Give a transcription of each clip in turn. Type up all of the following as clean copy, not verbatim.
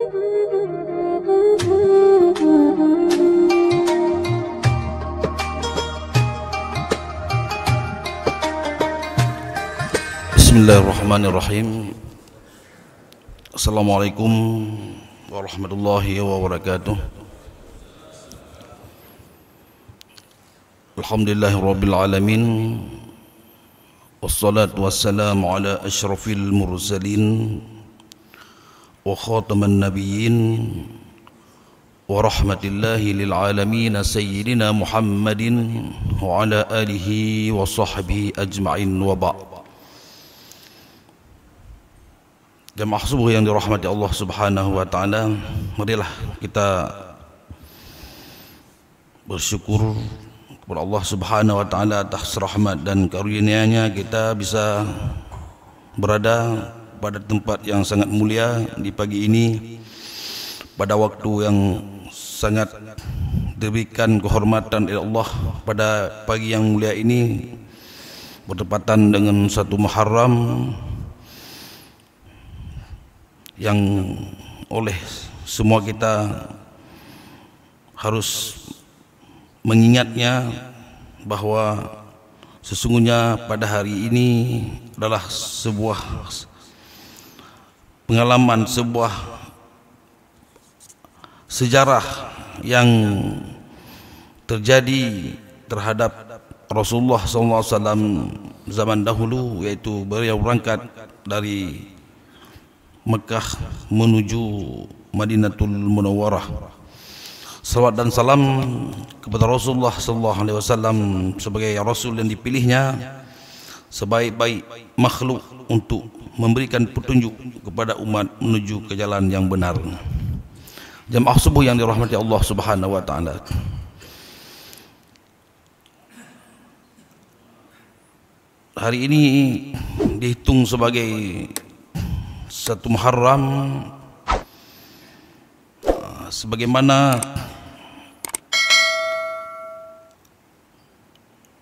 Bismillahirrahmanirrahim. Assalamualaikum warahmatullahi wabarakatuh. Alhamdulillahirabbil alamin. Wassalatu wassalamu ala asyrafil mursalin wa khataman nabiyyin wa rahmatillahi lil alamin sayyidina Muhammadin wa ala alihi wa sahbihi ajma'in wa ba'd. Jamaah subuh yang dirahmati Allah Subhanahu wa taala, marilah kita bersyukur kepada Allah Subhanahu wa taala atas rahmat dan karunia-Nya kita bisa berada pada tempat yang sangat mulia di pagi ini, pada waktu yang sangat diberikan kehormatan oleh Allah. Pada pagi yang mulia ini bertepatan dengan 1 Muharram yang oleh semua kita harus mengingatnya bahwa sesungguhnya pada hari ini adalah sebuah pengalaman, sebuah sejarah yang terjadi terhadap Rasulullah SAW zaman dahulu, yaitu beliau berangkat dari Mekah menuju Madinatul Munawwarah. Salawat dan salam kepada Rasulullah SAW sebagai Rasul yang dipilihnya sebaik-baik makhluk untuk memberikan petunjuk kepada umat menuju ke jalan yang benar. Jamaah subuh yang dirahmati Allah Subhanahu wa taala. Hari ini dihitung sebagai 1 Muharram, sebagaimana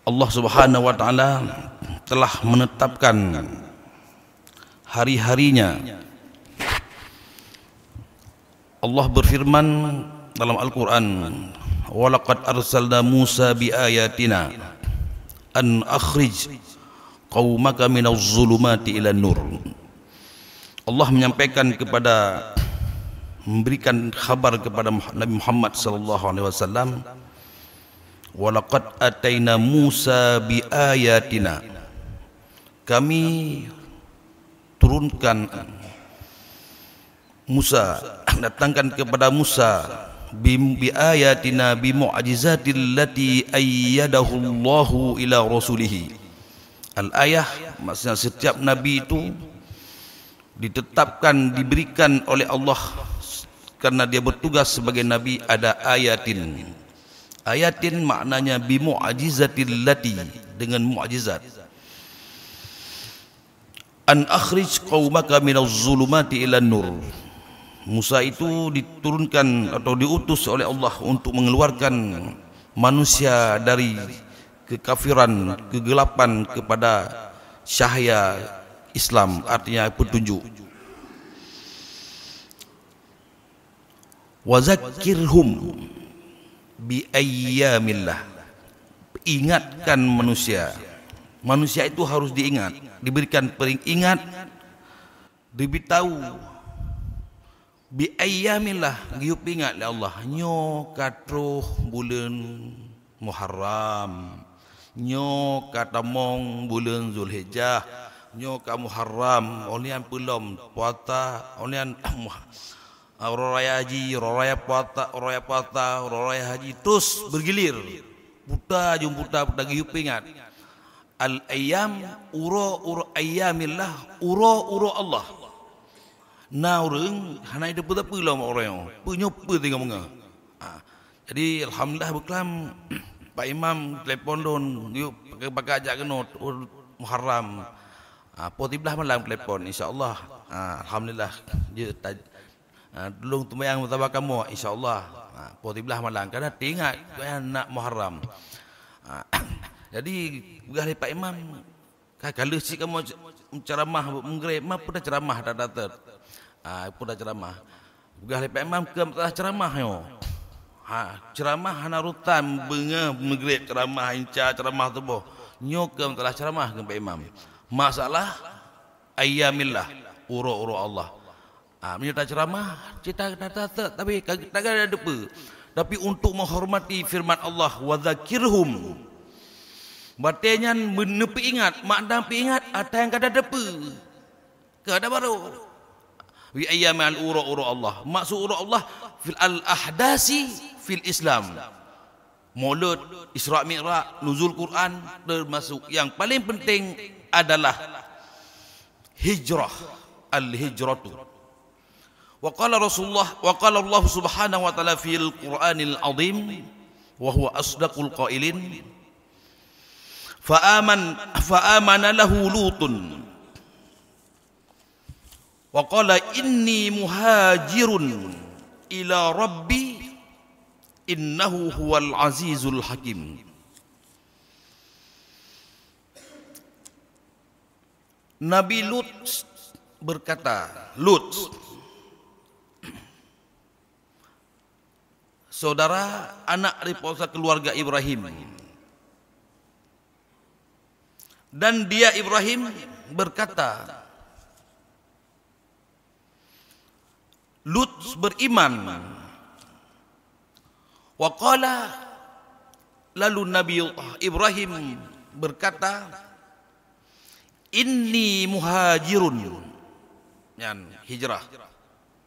Allah Subhanahu wa taala telah menetapkan hari-harinya. Allah berfirman dalam Al-Qur'an, "Wa laqad arsalna Musa biayatina an akhrij qaumaka minaz zulumati ilan nur." Allah menyampaikan memberikan kabar kepada Nabi Muhammad sallallahu alaihi wasallam, "Wa laqad ataina Musa biayatina." Kami turunkan Musa, datangkan kepada Musa biayatina bimu'jizatil lati ayyadahu Allahu ila rasulih. Al-ayah maksudnya setiap nabi itu ditetapkan, diberikan oleh Allah karena dia bertugas sebagai nabi, ada ayatin. Ayatin maknanya bimu'jizatil lati, dengan mukjizat. An akhrij qaumaka minaz zulumati ilan nur. Musa itu diturunkan atau diutus oleh Allah untuk mengeluarkan manusia dari kekafiran, kegelapan kepada cahaya Islam, artinya petunjuk. Wa zakkirhum bi ayyamillah. Ingatkan manusia. Manusia itu harus diingat, diberikan peringat, diberitahu bi ayyamillah, giup ingat oleh Allah. Nyo katruh bulan Muharram, nyo katamong bulan Zulhijjah, nyo ka Muharram, onian pelom puasa, onian raya haji, raya puasa, raya haji, terus bergilir. Puta jumputa giup ingat. Al-ayyam uro ayyamillah, uro Allah. Na urang hanai de puta pelom orang, punyo tinggal menga. Jadi alhamdulillah beklam Pak Imam telefon don, yuk pakai ajak kenot Muharram. Potiblah malam telefon insyaallah. Alhamdulillah dia tolong tumayang mutabak kamu insyaallah. Potiblah malam karena tingat nak Muharram. Jadi gari Pak Imam kalau si kamu ceramah mengrep mah pun ceramah dah datang. Pun ceramah. Gah lepas imam ke telah ceramah yo. Ceramah hana rutan benga megrib ceramah inca ceramah tu boh. Nyo ke telah ceramah ke imam. Masalah ayyamillah, uro-uro Allah. Menyerta ceramah, cerita tapi tak ada depa. Tapi untuk menghormati firman Allah, wa dzakirhum. Batenya menepi ingat, mak dampi ingat ada yang kada depa. Kada baru. Wi ayyamal uro-uro Allah. Maksud uro Allah fil al-ahdasi fil Islam. Maulud, Isra Mi'raj, nuzul Quran termasuk. Yang paling penting adalah hijrah, al-hijratu. Wa qala Rasulullah wa qala Allah Subhanahu wa taala fil Qur'anil azim wa huwa asdaqul qailin. Fa'amana lahu Lutun. Wa qala inni muhajirun ila rabbi innahu huwal azizul hakim. Nabi Lut berkata, Lut, saudara anak daripada keluarga Ibrahim. Dan dia Ibrahim berkata, Lut beriman. Wa qala, lalu Nabi Ibrahim berkata, inni muhajirun. Yan hijrah.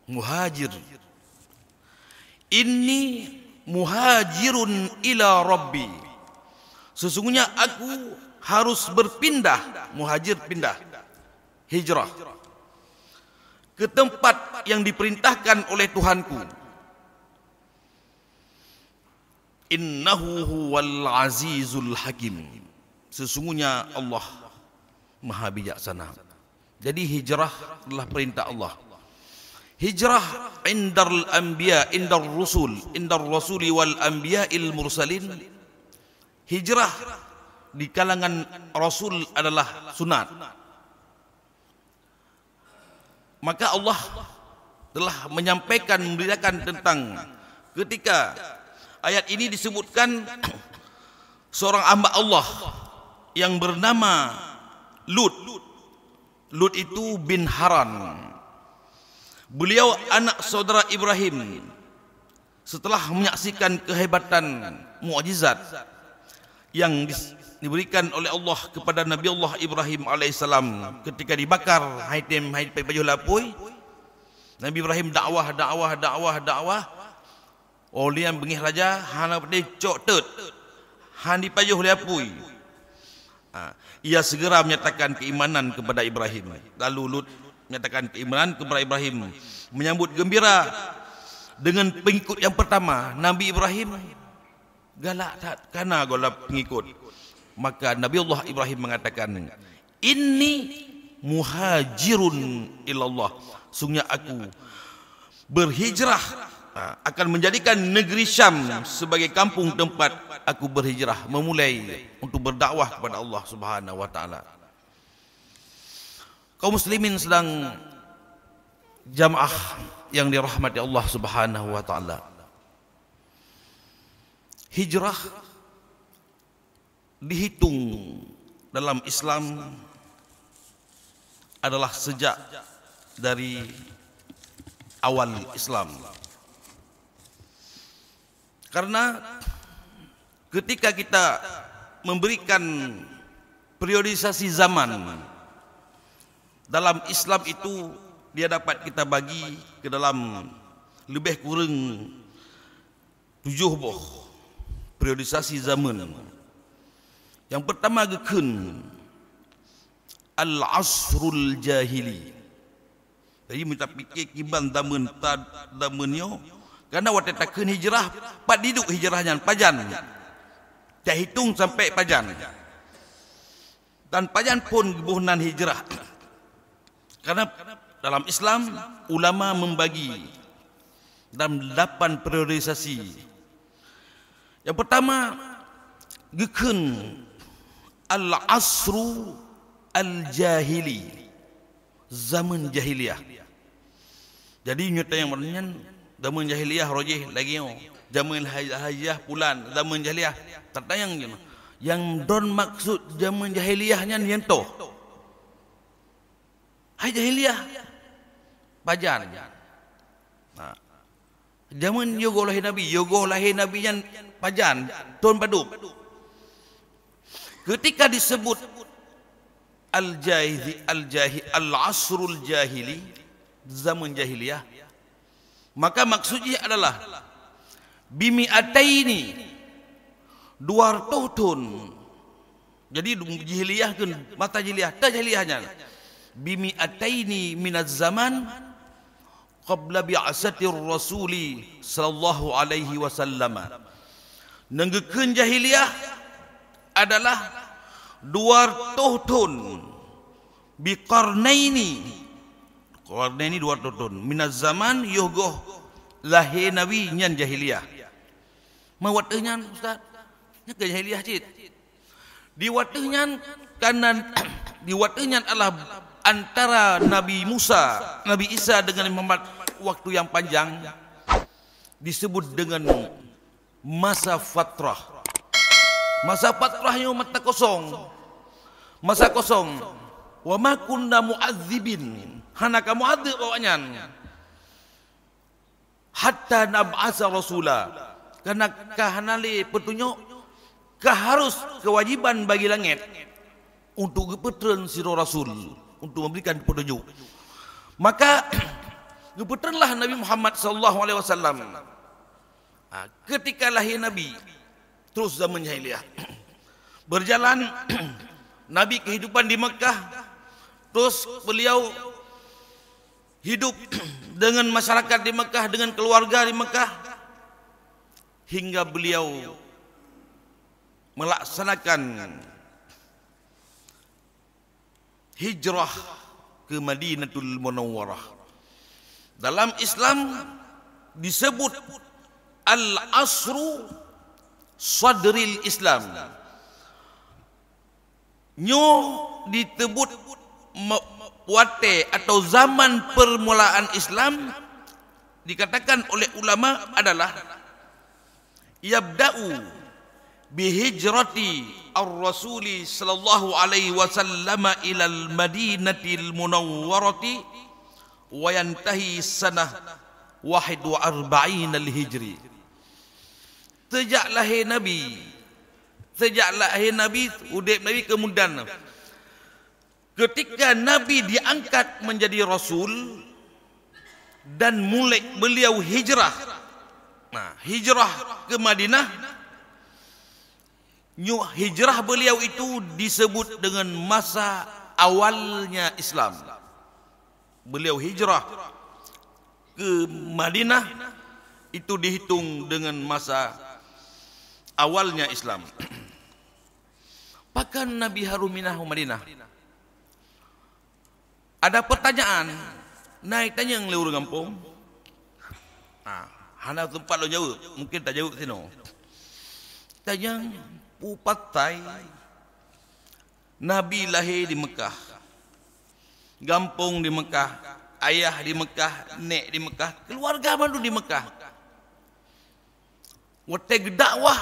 Muhajir. Inni muhajirun ila rabbi. Sesungguhnya aku harus berpindah, muhajir pindah, hijrah ke tempat yang diperintahkan oleh Tuhanku. Innahu huwal azizul hakim. Sesungguhnya Allah Maha bijaksana. Jadi hijrah adalah perintah Allah. Hijrah indal anbiya, indal rasuli wal anbiya'il mursalin. Hijrah di kalangan rasul adalah sunat. Maka Allah telah menyampaikan, memberitakan tentang ketika ayat ini disebutkan seorang hamba Allah yang bernama Lut. Lut itu bin Haran. Beliau anak saudara Ibrahim. Setelah menyaksikan kehebatan mukjizat yang diberikan oleh Allah kepada Nabi Allah Ibrahim alaihissalam ketika dibakar haitim baju lapui, Nabi Ibrahim dakwah. Oleh yang bengih raja hana pede cok tet han dipajuh lapui. Ia segera menyatakan keimanan kepada Ibrahim. Lalu Lut menyatakan keimanan kepada Ibrahim, menyambut gembira dengan pengikut yang pertama. Nabi Ibrahim galak tak karena golap pengikut. Maka Nabi Allah Ibrahim mengatakan, inni muhajirun ilallah. Sungguhnya aku berhijrah, akan menjadikan negeri Syam sebagai kampung tempat aku berhijrah, memulai untuk berdakwah kepada Allah Subhanahu wa taala. Kaum muslimin sedang jamaah yang dirahmati Allah Subhanahu wa taala. Hijrah dihitung dalam Islam adalah sejak dari awal Islam. Karena ketika kita memberikan periodisasi zaman dalam Islam itu, dia dapat kita bagi ke dalam lebih kurang 7 buah periodisasi zaman. Yang pertama geken al-asrul jahili. Jadi minta fikir kiban zaman zamannya, karena waktu takkan hijrah pat diduk hijrahnya pajan. Tak hitung sampai pajan. Dan pajan pun gebuhnan hijrah. Karena dalam Islam ulama membagi dalam 8 periodisasi. Yang pertama geken al-asru al-jahili, zaman jahiliyah. Jadi nyata yang bernyanyi zaman jahiliyah rojih lagi yo. Zaman hajah pulan zaman jahiliyah tertayang je. Yang don maksud zaman jahiliyahnya nyentoh. Hai jahiliyah bajan. Nah, zaman yogo lahir Nabi yang pajan ton padup. Ketika disebut al-asrul jahili, zaman jahiliyah, maka maksudnya adalah bimi ataini 200 tahun. Jadi jahiliyah kan mata jahiliyah, tak jahiliyahnya bimi ataini minaz zaman qabla bi'asatir rasuli sallallahu alaihi wasallam. Nenggekeun jahiliyah adalah 200 tahun biqarnaini 200 tahun minaz zaman yogoh lahir nabi nyan jahiliyah. Mawatnya ustaz nya ke jahiliyah cit di watehnya kanan di watehnya adalah antara Nabi Musa, Nabi Isa dengan Muhammad waktu yang panjang disebut dengan masa fatrah. Masa fatrahnya mata kosong. Masa kosong. Wa ma kunna mu'adzibin. Hanaka mu'adzib awaknya. Hatta nab'asa rasula. Karena kahanali petunjuk keharus kewajiban bagi langit untuk gepetren siro rasul untuk memberikan petunjuk. Maka gepetrenlah Nabi Muhammad sallallahu alaihi wasallam. Ketika lahir Nabi terus zaman jahiliyah berjalan Nabi kehidupan di Mekah, terus beliau hidup dengan masyarakat di Mekah, dengan keluarga di Mekah, hingga beliau melaksanakan hijrah ke Madinatul Munawwarah. Dalam Islam disebut al-asru sadril Islam. Nyo ditebut wate atau zaman permulaan Islam dikatakan oleh ulama adalah yabda'u bihijrati ar-rasuli sallallahu alaihi wasallam ila al-madinatil munawwarati wa yantahi sanah 41 al-hijri. Sejak lahir Nabi udip Nabi kemudian ketika Nabi diangkat menjadi Rasul dan mulai beliau hijrah. Nah, hijrah ke Madinah, hijrah beliau itu disebut dengan masa awalnya Islam. Beliau hijrah ke Madinah itu dihitung dengan masa awalnya Islam. Bahkan Nabi Haruminah Madinah. Ada pertanyaan, naik tanya yang lewur kampung. Hana tempat lo jauh, mungkin tak jauh sini. Tanya, pupatai Nabi lahir di Mekah, gampung di Mekah, ayah di Mekah, nek di Mekah, keluarga baru di Mekah. Wateg dakwah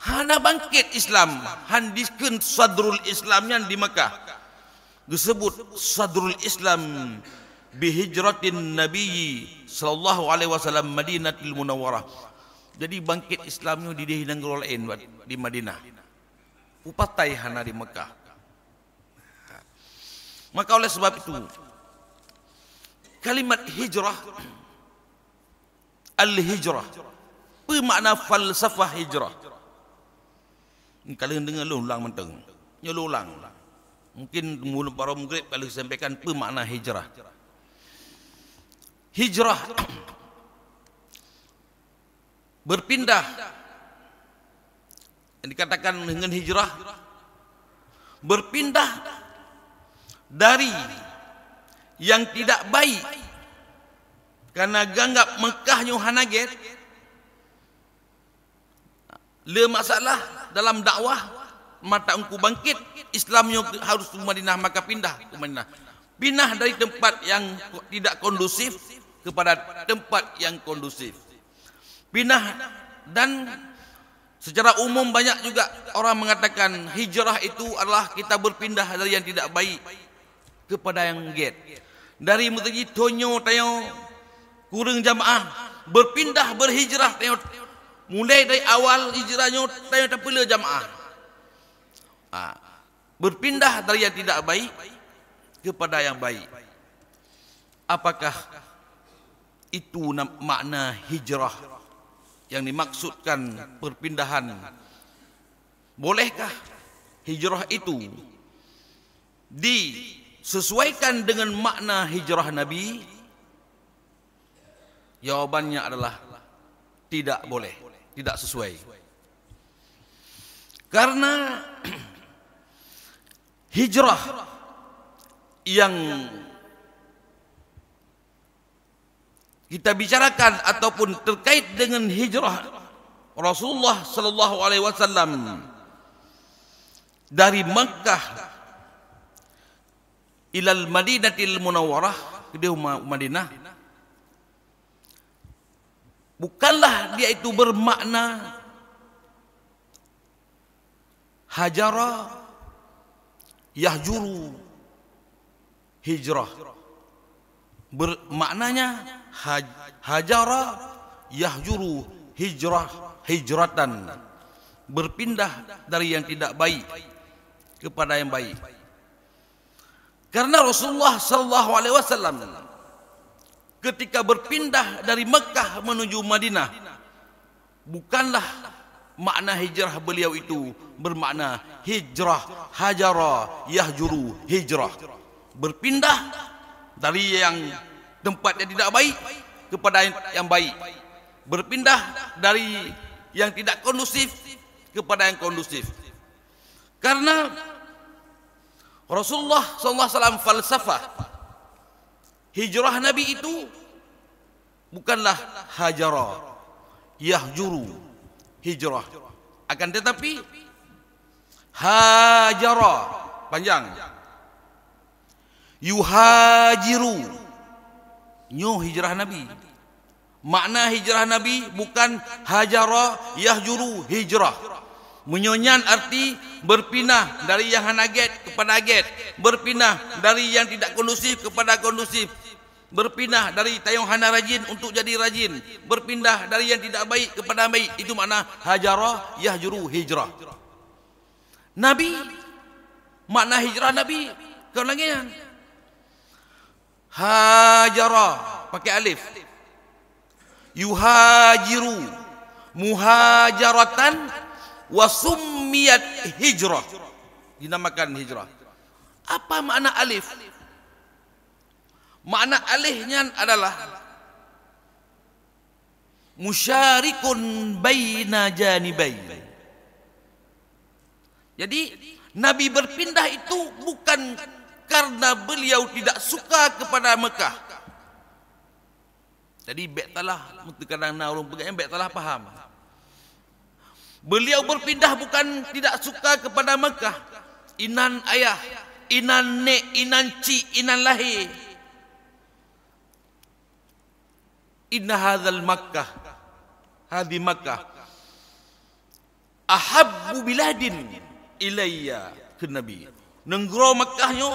hana bangkit Islam, handiskeun sadrul Islamnya di Mekah. Disebut sadrul Islam bihijratin Nabi sallallahu alaihi wasallam Madinatul Munawwarah. Jadi bangkit Islamnya di negara lain di Madinah. Upatai hana di Mekah. Maka oleh sebab itu kalimat hijrah, al-hijrah, apa makna falsafah hijrah? Kalian dengar lu ulang menteng, nyelu ulang. Mungkin mulut para murid kalau sampaikan apa makna hijrah. Hijrah berpindah. Yang dikatakan dengan hijrah berpindah dari yang tidak baik karena ganggap Mekah nyu hanaget le masalah dalam dakwah mata engku bangkit Islamnya harus ke Madinah, maka pindah ke Madinah. Pindah dari tempat yang tidak kondusif kepada tempat yang kondusif. Pindah, dan secara umum banyak juga orang mengatakan hijrah itu adalah kita berpindah dari yang tidak baik kepada yang baik. Dari mutagi tonyo tayo kurang jamaah, berpindah berhijrah tayo, mulai dari awal hijrahnya tayo tapila jamaah. Berpindah dari yang tidak baik kepada yang baik. Apakah itu makna hijrah yang dimaksudkan perpindahan? Bolehkah hijrah itu disesuaikan dengan makna hijrah Nabi? Jawabannya adalah tidak boleh, tidak sesuai. Karena hijrah yang kita bicarakan ataupun terkait dengan hijrah Rasulullah sallallahu alaihi wasallam dari Makkah ilal Madinatil Munawwarah, ke Madinah, bukanlah dia itu bermakna hajara yahjuru hijrah. Bermaknanya hajara yahjuru hijratan, berpindah dari yang tidak baik kepada yang baik. Karena Rasulullah sallallahu alaihi wasallam ketika berpindah dari Mekah menuju Madinah, bukanlah makna hijrah beliau itu bermakna hijrah hajara yahjuru hijrah, berpindah dari yang tempat yang tidak baik kepada yang baik, berpindah dari yang tidak kondusif kepada yang kondusif. Karena Rasulullah SAW falsafah hijrah Nabi itu bukanlah hajara yahjuru hijrah, akan tetapi hajara panjang yuhajiru, nyo hijrah Nabi. Makna hijrah Nabi bukan hajara yahjuru hijrah. Menyonyan arti berpindah dari yang hanaget kepada aget, berpindah dari yang tidak kondusif kepada kondusif, berpindah dari tayong hana rajin untuk jadi rajin, berpindah dari yang tidak baik kepada baik. Itu makna hajara yahjuru hijrah. Nabi, makna hijrah Nabi kau langian hajara pakai alif, yuhajiru muhajaratan wa summiyat hijrah, dinamakan hijrah. Apa makna alif? Makna alifnya adalah musyarikun baina janibain. Jadi Nabi berpindah itu bukan karena beliau tidak suka kepada Mekah. Jadi bek talah kadang orang pegang bek talah faham. Beliau berpindah bukan tidak suka kepada Mekah. Inan ayah, inan nek, inan cik, inan lahir. Inna hadzal Makkah, hadhi Makkah ahabbu biladin ilayya ke Nabi. Negro Makkahnya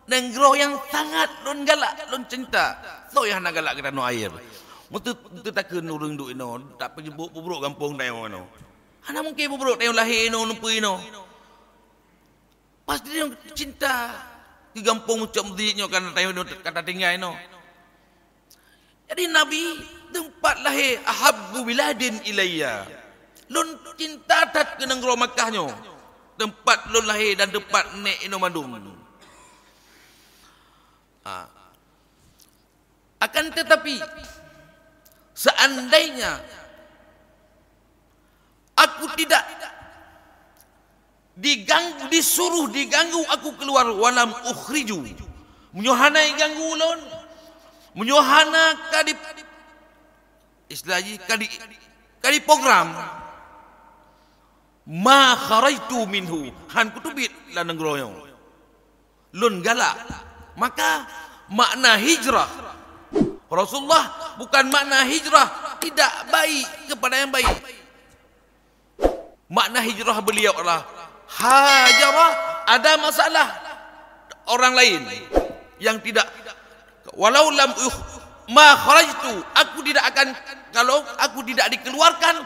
negro yang sangat lon galak, lon cinta. So yang nak galak kita no air. Mutu tak ke nurung duk ino, tak pergi buruk kampung tayo no. Ana mungkin buruk tayo lahir no numpu ino. Pasti dia cinta ke kampung ucap mudinyo kan tayo kata tinggal ino. Jadi Nabi tempat lahir ahabbu biladin ilayya. Lon cinta tat ke negro Makkahnya. Tempat lon lahir dan tempat nek ino mandum. Akan tetapi seandainya aku tidak disuruh diganggu aku keluar walam ukhriju, menyohanai ganggu ulun, menyohana kadi istilahnya kadi program ma kharaitu minhu han kutubit la ngroyong lun galak Maka makna hijrah Rasulullah bukan makna hijrah tidak baik kepada yang baik. Makna hijrah beliau adalah hajarah, ada masalah orang lain yang tidak, walau lam ma kharajtu, aku tidak akan, kalau aku tidak dikeluarkan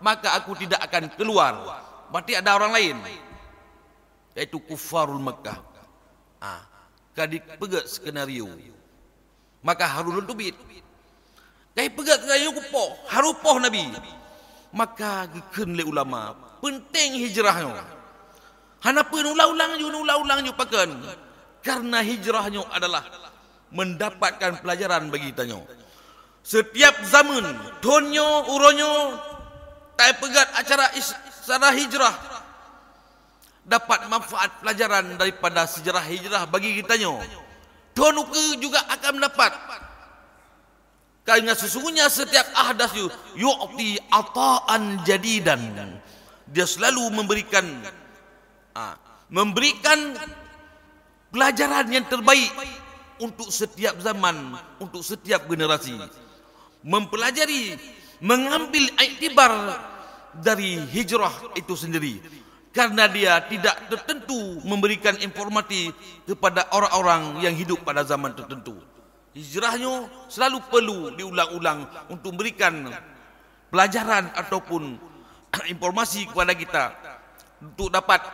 maka aku tidak akan keluar. Berarti ada orang lain, yaitu kufarul Makkah. Kadik pegat skenario. Maka harun tubit. Kai pegat skenario kupoh, harupoh Nabi. Maka gikeun le ulama, penting hijrahnya. Hanapeun ulang-ulang ju pakeun. Karena hijrahnya adalah mendapatkan pelajaran bagi kita. Setiap zaman, tonyo, uronyo, tai pegat acara hijrah dapat manfaat pelajaran daripada sejarah hijrah bagi kita. Tonuke juga akan mendapat. Karena sesungguhnya setiap ahdas yu'ti ata'an jadidan. Dia selalu memberikan pelajaran yang terbaik untuk setiap zaman, untuk setiap generasi. Mempelajari, mengambil iktibar dari hijrah itu sendiri. Karena dia tidak tertentu memberikan informasi kepada orang-orang yang hidup pada zaman tertentu. Hijrahnya selalu perlu diulang-ulang untuk memberikan pelajaran ataupun informasi kepada kita untuk dapat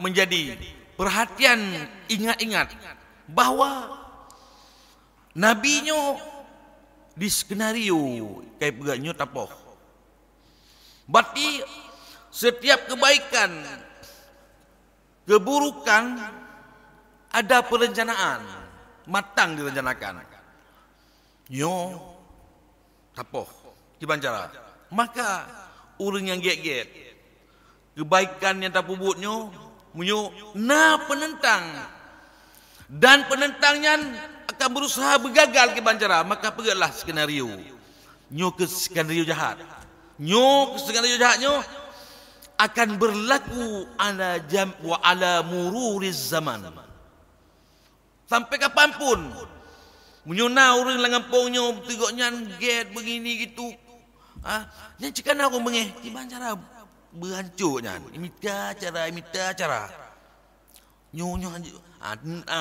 menjadi perhatian, ingat-ingat bahawa nabinya di skenario kayak begaknya tapoh. Berarti setiap kebaikan, keburukan ada perencanaan, matang direncanakan. Yo tapoh gimana cara? Maka orang yang get kebaikan yang tak pubutnya munyo penentang, dan penentangnya akan berusaha bergagal ke bancara. Maka pergilah skenario ke skenario jahat. Ke skenario jahatnya akan berlaku ala jam wa ala mururiz zaman. Sampai kapanpun menyona orang langampongnya tegoknya get begini gitu. Yang cakap aku mengeh gimana cara berhancurnya. Imita cara. Nyonya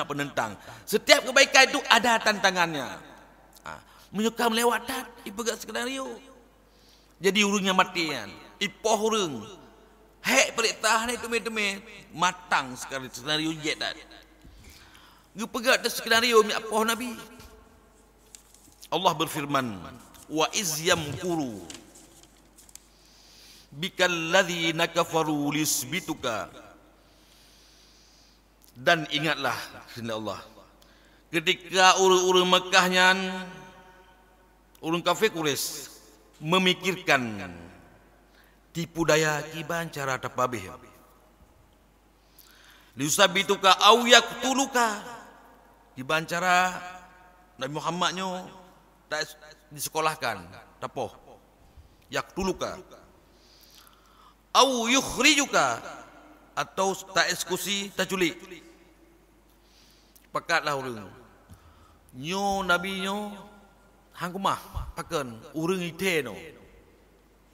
penentang. Setiap kebaikan itu ada tantangannya. Menyuka melewatkan ipegat skenario. Jadi urungnya matian. Ipoh urung. Hek perintah ni teme-teme matang sekali skenario jet dah. Gepegat skenario mi apoh Nabi. Allah berfirman, wa iz yamkuru bikal ladzina kafaru lisbituka. Dan ingatlah Allah ketika orang-orang Mekahnya, orang kafir Quraisy memikirkan tipu daya kiban cara tapabih. Lisbituka au yaqtuluka, kiban cara Nabi Muhammadnya tak disekolahkan, tapoh yaqtuluka au yukhrijuka, atau tak eksekusi, tak culik. Pakatlah orang nyo Nabi nyo hangkumah pakan orang ite no,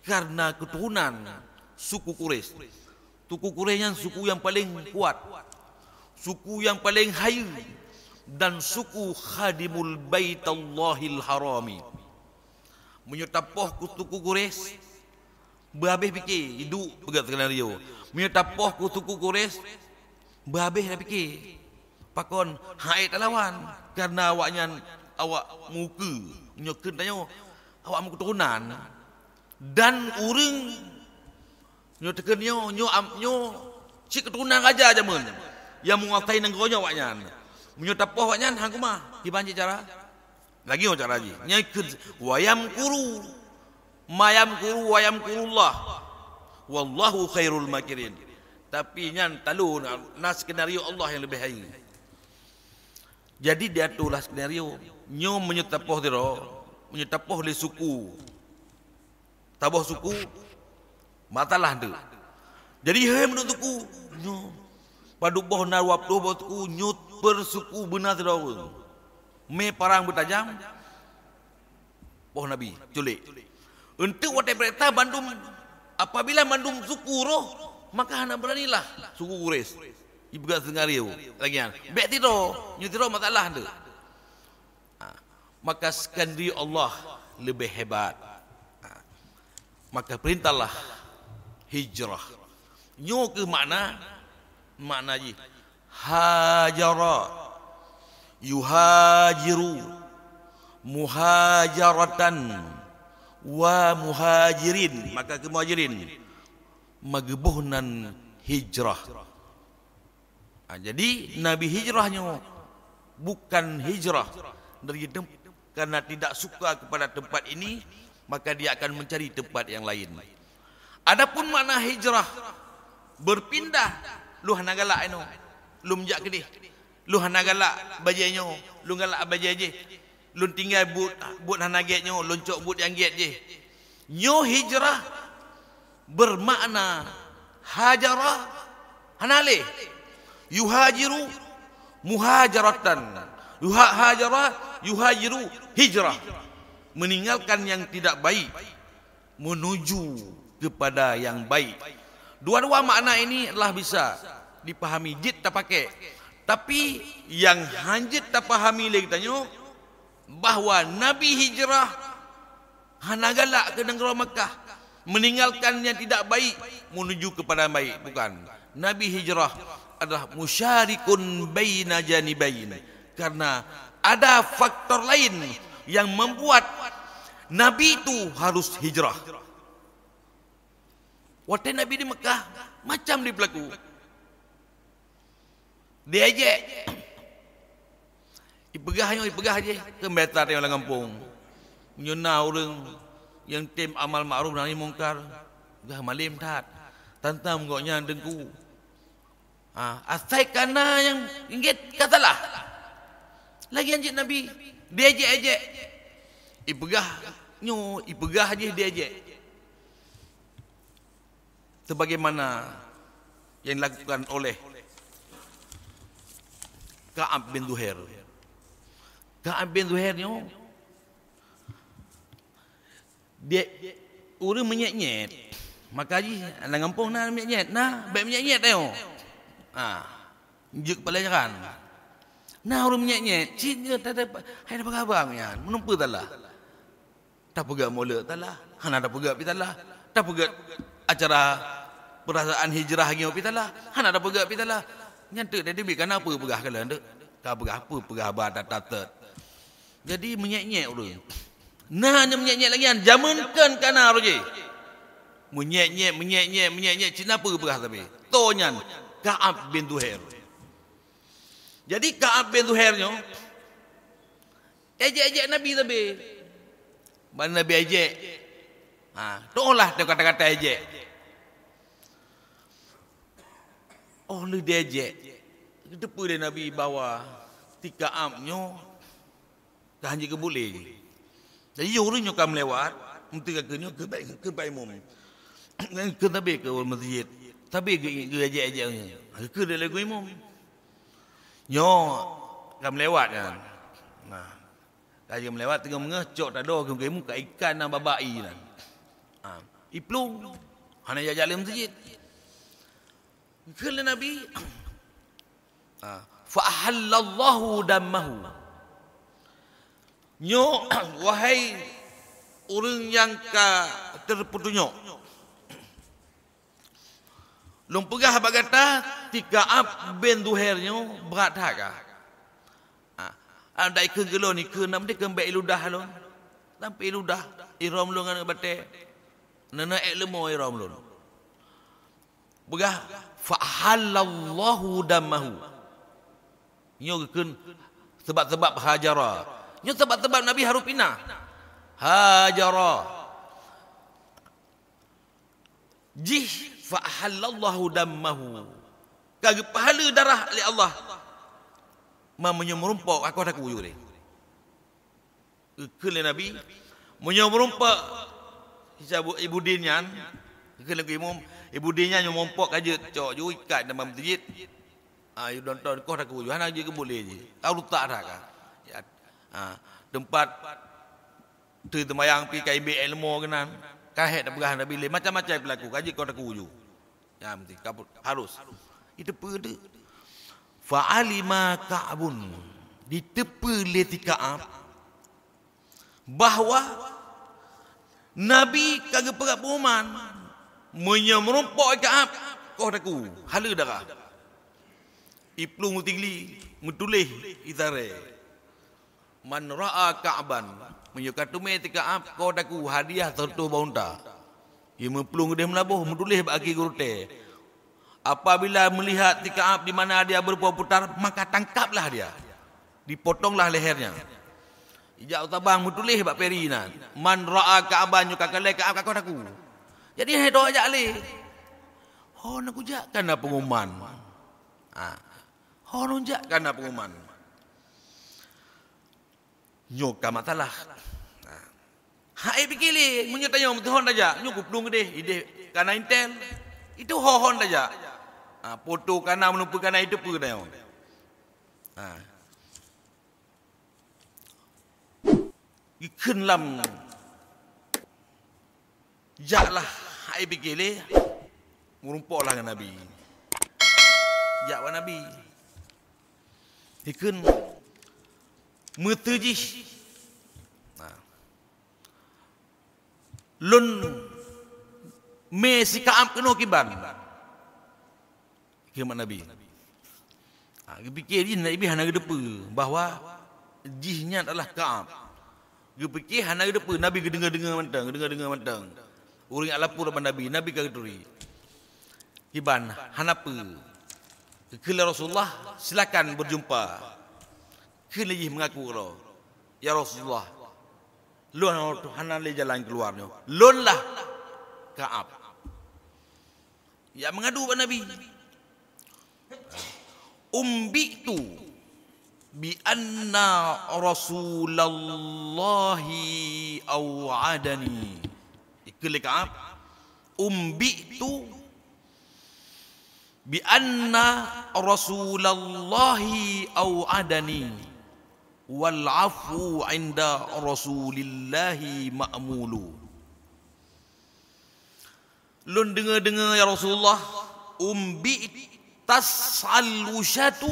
karena keturunan suku Quraisy. Suku Quraisy yang suku yang paling kuat, suku yang paling hayu, dan suku khadimul baitallahil harami. Menyetapoh ku suku Quraisy berhabis fikir hidup pegat skenario. Menyetapoh ku suku Quraisy berhabis dah fikir pakon haid lawan, karena awak muka nyokeun tanya awak muka turunan, dan urang nyo teken nyo cik keturunan raja jaman yang menguasai negaranya awaknya. Menyo tapoh awaknya hang kumah dibanci cara lagi cara lagi nyaikeun wayam kuru mayam kuru wayam kurullah wallahu khairul makirin. Tapi nyan talu nas skenario Allah yang lebih baik. Jadi dia tulah skenario nyo menyetapoh diro, menyetapoh le suku. Taboh suku matalah tu. Jadi he menurut suku nyo Padu boh narwap do botku nyut persuku benar terdawa. Me parang bertajam. Boh Nabi culik. Untuk watai berita bandum apabila bandum suku roh maka hana beranilah suku Quraisy. Ibu gak sengario lagian. Bek tido, nyutiro masalah tu. Maka sekali Allah lebih hebat. Maka perintahlah hijrah. Nyo ke makna je hajara yuhajiru muhajaratan wa muhajirin, maka ke muhajirin magbuhnan hijrah. Jadi Nabi hijrahnya bukan hijrah dari karena tidak suka kepada tempat ini, maka dia akan mencari tempat yang lain. Adapun makna hijrah berpindah, lu hana galak eno, lu menjak kedih, lu hana galak bajainya, lu galak bajai je, lu tinggal but hana getnya, lu cok but yang get je. Nyo hijrah bermakna hajara hanale, yuhajiru muhajaratan, hajara yuhajiru hijrah, meninggalkan yang tidak baik menuju kepada yang baik. Dua-dua makna ini adalah bisa dipahami jid tak pakai. Tapi yang hanjit tak pahami lagi tanya bahawa Nabi hijrah hana galak ke negara Makkah, meninggalkan yang tidak baik menuju kepada yang baik. Bukan. Nabi hijrah adalah musyarikun baina janibain, karena ada faktor lain yang membuat Nabi itu harus hijrah. Waktu Nabi di Mekah macam dia berlaku. Dia aja ipegah aja ke betar yang orang kampung. Nyuna orang yang tim amal ma'ruf nahi mungkar. Gah malim tat. Tantam goknya dengku. Asai kana yang inggit katalah. Lagi anjit Nabi, dia aja. Ipegah aja dia aja. Sebagaimana yang dilakukan oleh Ka'ab bin Zuhair. Ka'ab bin Zuhair ni dia orang menyet-nyet. Maka haji anak kampung nak menyet-nyet. Baik menyet-nyet tengok. Juk kepala jaran. Orang menyet-nyet. Cik tak ada hai apa khabar ya. Menumpu taklah. Tak pegak mula taklah. Hana tak pegak pi taklah. Tak pegak acara perasaan hijrah ngi opi taklah. Hana tak pegak pi taklah. Nyantek dia bikin apa pegah kala ndek. Ka pegah apa pegah ba tatat. Jadi menyet-nyet orang. Hanya menyet-nyet lagi kan. Jamankan kana roje. Menyet-nyet. Cina apa pegah tapi. Tonyan Ka'ab bin Zuhair. Jadi Ka'ab bin Zuhairnya ejek-ejek Nabi tapi. Mana Nabi ejek. Tolonglah dia kata-kata ejek. Oh lu dia ejek. Depa dia Nabi bawa tika amnyo kahanje ke boleh. Jadi orangnya kam lewat, mesti kakenya ke baik mum. Ke tabe ke masjid. Tabe ke ejek-ejeknya. Ke dia lagu imam. Nyo kam lewat kan. Kaji melewat tengah mengecok tak ada kemu ka ikan dan babai kan. Iplung hana jalan masjid. Kala Nabi fa ahallallahu dammahu. Nyo wahai orang yang terpetunjuk. Long pegah bagata tika Ka'ab bin Zuhair nyo berat hak. Ada ke gelo ni ke nam dia kembali iludah lo. Sampai iludah iram lo ngana bate. Nana ek lemo iram lo. Begah fa halallahu damahu. Nyo keun sebab-sebab hajara. Nyo sebab-sebab Nabi haru pinah. Hajara. Jih fa halallahu damahu. Kage pahala darah oleh Allah. Menyemrumpok aku ada kuyu ni. Kele Nabi menyemrumpok ibu dinyan. Kele imam ibu dinyan menyemrumpok aja cok ju ikat dalam masjid. You nonton kau dah kuju, hana je ke boleh je. Kau tak dah kan. Ya. Tempat tu temayang pi kai be ilmu kenan. Kahet dah berah Nabi macam-macam berlaku. Kaji kau dah kuju. Ya mesti kabut harus. Itu pada fa'alima Ka'bun ditepa leti Ka'ab bahawa Nabi kagak perak pengumuman menyerompak Ka'ab kau taku hala darah iplung tingli mutulih itare man ra'a Ka'ban menyukatume ti Ka'ab kau taku hadiah tertu baunta ia memplung dia melabuh mutulih bagi gurute. Apabila melihat ti Ka'ab di mana dia berputar maka tangkaplah dia. Dipotonglah lehernya. Ijak utabang mutulih bak perinan. Man ra'a Ka'ban nyukakale Ka'ab kakau daku. Jadi hedo ajak le. Ho nak ujakkan na pengumuman. Ho nunjakkan na pengumuman. Nyok matalah. Hai pikili menyatanya betul aja. Nyok kuplung deh ide kana intel. Itu hohon saja. Foto kanan menumpu kanan itu pun dah. Ikan lam. Jaklah hai pikirle. Merumpaklah dengan Nabi. Jakwa Nabi. Ikan mutajih. Lun Mesi Ka'ab kena kiban. Kiamat Nabi. Fikir dia Nabi hana gedepa bahawa jihnya adalah Ka'ab. Fikir hana gedepa Nabi dengar-dengar mantang. Orang yang lapor kepada Nabi kageturi. Kiban hanapa. Kala Rasulullah silakan berjumpa. Kala jih mengaku kalau ya Rasulullah. Lun hana le jalan keluarnya. Lunlah Ka'ab. Ya mengadu kepada Nabi. Umbitu bi anna Rasulullahi aw'adani. Ikut Ka'ab. Umbitu bi anna Rasulullahi aw'adani wal afu 'inda Rasulillahi ma'mulu. Lun dengar ya Rasulullah umbi tas'al usyatu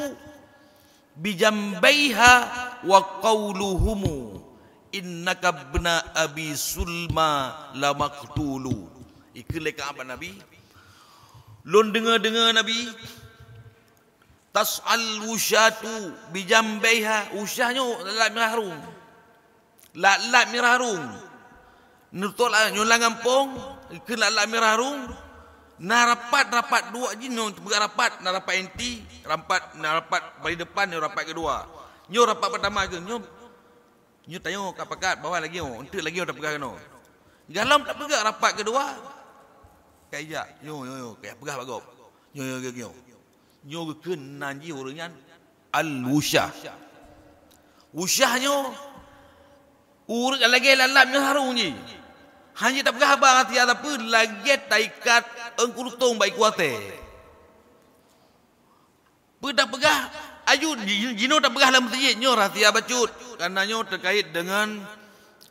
bijambaiha wa qawluhumu innaka ibna abi sulma la maqtulu. Ikut apa Nabi? Lun dengar Nabi tas'al usyatu bijambaiha usyahnya la mirahrum. La mirahrum. Nutolak nyulang kampung kena la mirahrum. Na rapat dua jino rapat na rapat enti rapat bagi depan ni rapat kedua. Nyo rapat pertama ke nyo tanya kat pakat bawah lagi entuk lagi tak pegang no. Galam tak pegang rapat kedua. Kayak yo kayak pegang bagop. Nyo kena ji orangnya al-wusyah. Wusyahnya urut lagi lalat mirahrum ni. Hanya tak pegah abang hati ada pun lagi taikat engkurutung baik kuate. Tak pegah aju jino tak pegah dalam masjid nyo rahsia bacut karena nyo terkait dengan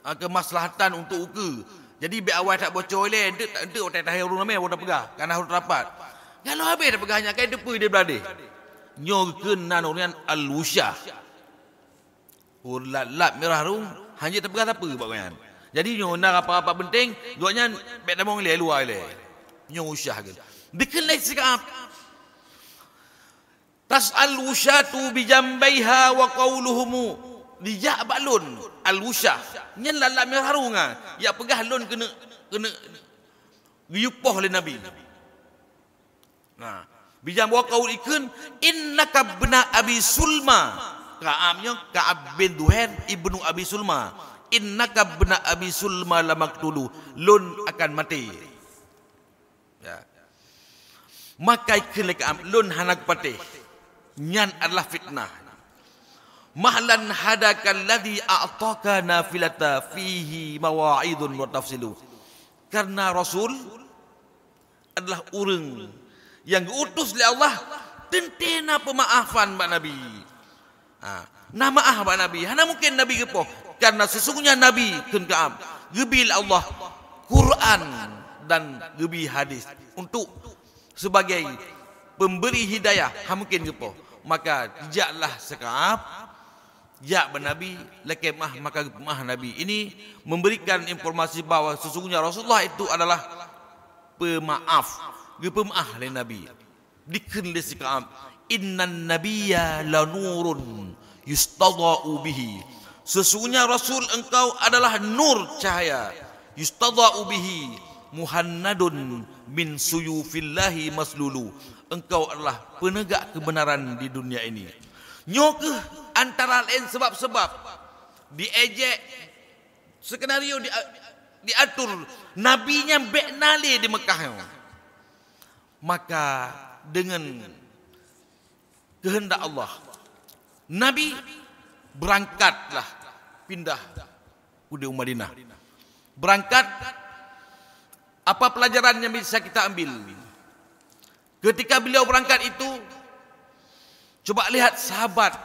kemaslahatan untuk uke. Jadi biar awal tak bocor le entuk tak tahu urang ramai tak pegah karena harus rapat. Kalau habis tak pegahnya kai depu dia berade. Nyo kenan orang al-wusyah. Urlat mirahrum hanya tak pegah apa buat kan. Jadi nyo nak apa-apa penting, duanya bek damong le luar le. Nyo usyah ke. Dikelai sikap. Tas'al usyatu bijambaiha wa qawluhum dijak balun al-usyah. Nyen lalat mirharunga. Ya pegah lun kena giyupoh le Nabi. Nah, bijam wa qaul ikun innaka ibna abi sulma. Ka'ab bin Duhair ibnu Abi Sulma. Innaka ibna Abi Sulma la maqtulu. Lun akan mati. Ya. Maka kelek lun hanak pati. Nyan adalah fitnah. Mahlan hadaka alladhi a'taka nafilata fihi mawa'idun wa tafsilu. Karena Rasul adalah orang yang diutus oleh Allah tentena pemaafan Mbak Nabi. Nah maaf Mbak Nabi. Hana mungkin Nabi gepo. Karena sesungguhnya Nabi kenkaam. Gebil Allah Quran dan gebi hadis. Untuk sebagai pemberi hidayah. Ha mungkin gepo. Maka jaklah sekap. Jak Nabi lekemah maka gemah Nabi. Ini memberikan informasi bahawa sesungguhnya Rasulullah itu adalah pemaaf. Gepemaah oleh Nabi. Diken le sekap. Innan nabiyya la nurun yustadha'u bihi. Sesungguhnya Rasul engkau adalah nur cahaya. Yustadha'u bihi Muhammadun min suyufillahi maslulu. Engkau adalah penegak kebenaran di dunia ini. Nyoke antara lain sebab-sebab diejek skenario diatur nabinya beknali di Mekah. Maka dengan kehendak Allah Nabi berangkatlah pindah ke Madinah. Berangkat, apa pelajaran yang bisa kita ambil? Ketika beliau berangkat itu, coba lihat sahabat.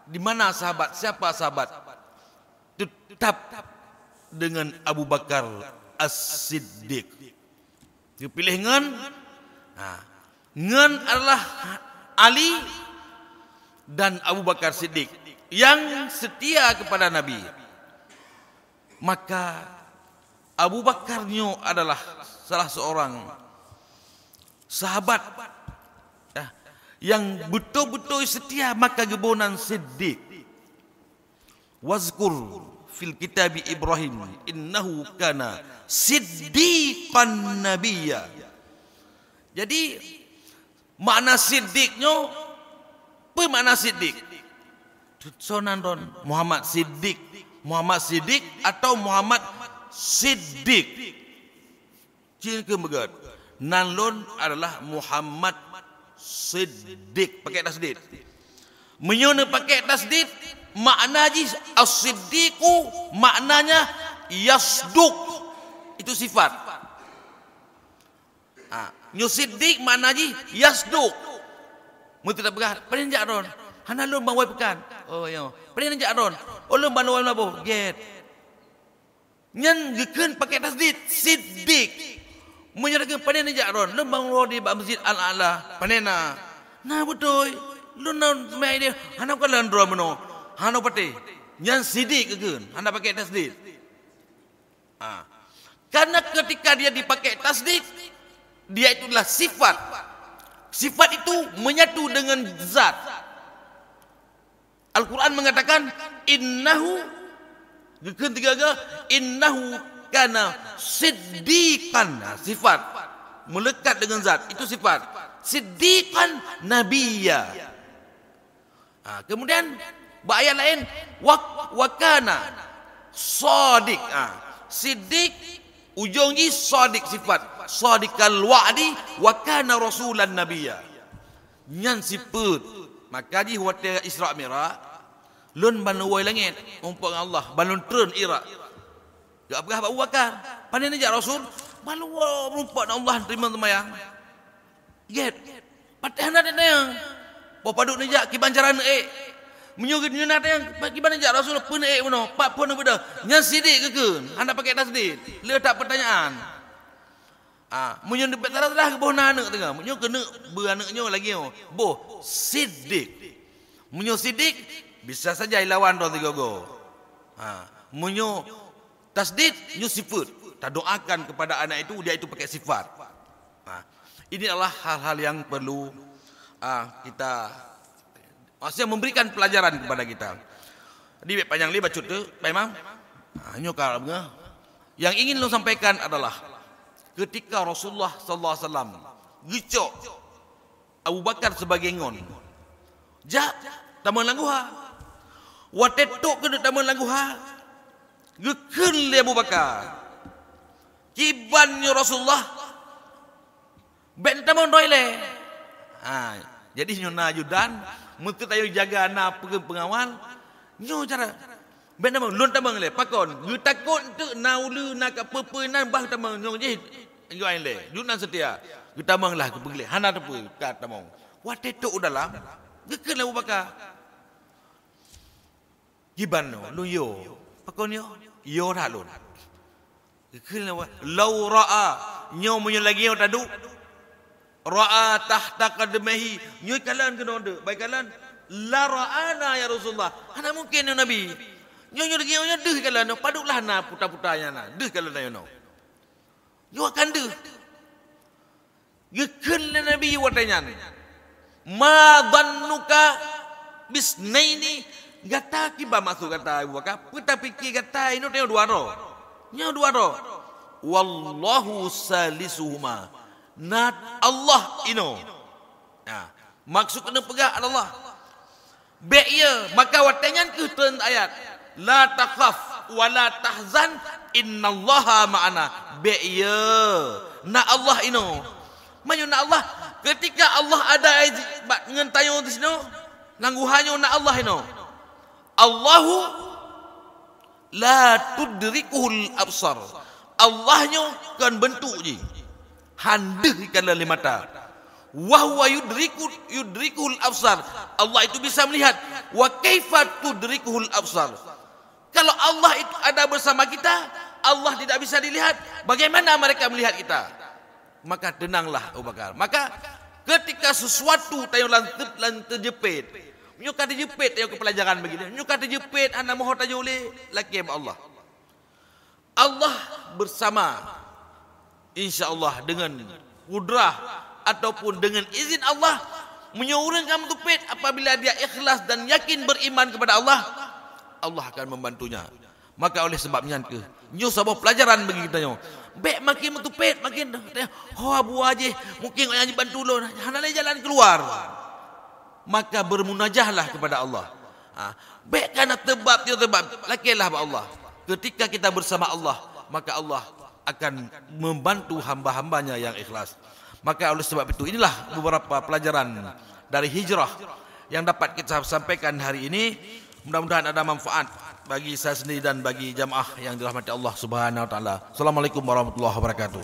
Di mana sahabat? Siapa sahabat? Tetap dengan Abu Bakar As-Siddiq. Dipilih ngan. Ngan adalah Ali dan Abu Bakar Siddiq yang setia kepada Nabi. Maka Abu Bakarnya adalah salah seorang sahabat yang betul-betul setia. Maka gebonan Siddiq. Wazkur fil kitabi Ibrahim innahu kana siddiqan nabiyya. Jadi makna siddiqnya, apa makna siddiq? Sonandon Muhammad Siddiq, Muhammad Siddiq atau Muhammad Siddiq. Cingke begat. Nanlon adalah Muhammad Siddiq pakai tasdid. Menyona pakai tasdid makna ji as-siddiqu maknanya yasduq. Itu sifat. Nyo siddiq makna ji yasduq. Mun tidak begat, paling jak ron. Hana lon bang wai pekan. Oh yo. Paling jak ron. Oh lon bang wai labo. Get. Nyan geken pakai tasdid siddiq. Menyerahkan panen jak ron. Lon bang di Masjid Al-A'la. Panena. Nah betul. Lon mai dia. Hana kan lon ron meno. Hana pate. Nyan siddiq geken. Hana pakai tasdid. Karena ketika dia dipakai tasdid, dia itulah sifat. Sifat itu menyatu dengan zat. Al-Quran mengatakan innahu ketiga innahu kana siddiqan. Sifat melekat dengan zat itu sifat. Siddiqan nabiyya. Kemudian ayat lain wa kana shadiq. Siddiq ujungnya shadiq sifat. Shadiqal wa'di wa kana rasulan nabiyya. Nyan sifat. Maka di hotel Isra Mi'raj lun banuai langit umpang Allah balun turun Iraq. Gak berah Abu Bakar. Panen aja Rasul balu rumpak Allah terima semayang. Get. Patah nak yang popaduk nejak kibancaran menyugit nyunat yang kiban nejak Rasul pun mano pak pun beda. Nya sidik ke anda pakai tasdid. Letak pertanyaan. Munyo depet dah ke boh anak tengah. Munyo kena beranaknya lagi boh siddiq. Munyo siddiq bisa saja lawan ro tiga go. Munyo tasdid nyu sifat. Tak doakan kepada anak itu dia itu pakai sifat. Ini adalah hal-hal yang perlu kita maksudnya memberikan pelajaran kepada kita. Di panjang lebar cut tu, Pak Imam. Nyo kalau yang ingin lo sampaikan adalah ketika Rasulullah sallallahu alaihi wasallam gicok Abu Bakar sebagai ngon. Ja taman langguha. Watetok ke taman langguha. Geken le Abu Bakar. Kibannya Rasulullah ben taman doile. Jadi nyona ajudan mesti tayo jaga anak pengawal. Nyo cara ben taman lon taman le pakon. Gu takut tu naulu nak apa-apa nan bah taman nyo je. Yo ain le. Junan setia. Gu taman lah ke pergi. Hana tu kat taman. Watetuk dalam, gekelah Abu Bakar. Giban lu yo. Pakon yo dah lun. Gekelah lau ra'a nyo munyo lagi yo tadu. Ra'a tahta qadmihi nyo kalan kena baik kalan la ra'ana ya Rasulullah. Ana mungkin ya Nabi. Nyo lagi yo deh kalan paduklah na puta-putanya na. Deh kalan yo no. Yo akan deh. Gekelah Nabi watanyan. Ma dhannuka bisnaini gata kiba masuk kata Abu Bakar kita fikir kata ini tengok dua ro wallahu salisuhuma nat Allah ino maksud kena pegang Allah be'ya maka watanyan ke turun ayat la takhaf wa la tahzan innallaha ma'ana be'ya na Allah ino manyo na Allah ketika Allah ada dengan tayo di sini nangguhanyo na Allah ino Allahu la tudrikuhul absar Allahnya kan bentuk je handeh kan dalam mata wa huwa yudrikuhul absar Allah itu bisa melihat wa kaifa tudrikuhul absar kalau Allah itu ada bersama kita Allah tidak bisa dilihat bagaimana mereka melihat kita maka tenanglah Abu Bakar maka ketika sesuatu tayo lan terjepit nyuka terjepit tayo ke pelajaran begini nyuka terjepit anda mohon tayo oleh laki Allah Allah bersama insyaallah dengan kudrah ataupun dengan izin Allah menyurungkan tupit apabila dia ikhlas dan yakin beriman kepada Allah Allah akan membantunya maka oleh sebabnya ke nyo sebuah pelajaran bagi kita nyo bek makin mentupit makin abu aje mungkin yang bantu lo hanale jalan keluar maka bermunajahlah kepada Allah bek kana tebab lakilah Allah ketika kita bersama Allah maka Allah akan membantu hamba-hambanya yang ikhlas maka oleh sebab itu inilah beberapa pelajaran dari hijrah yang dapat kita sampaikan hari ini mudah-mudahan ada manfaat bagi saya sendiri dan bagi jamaah yang dirahmati Allah Subhanahu wa taala. Assalamualaikum warahmatullahi wabarakatuh.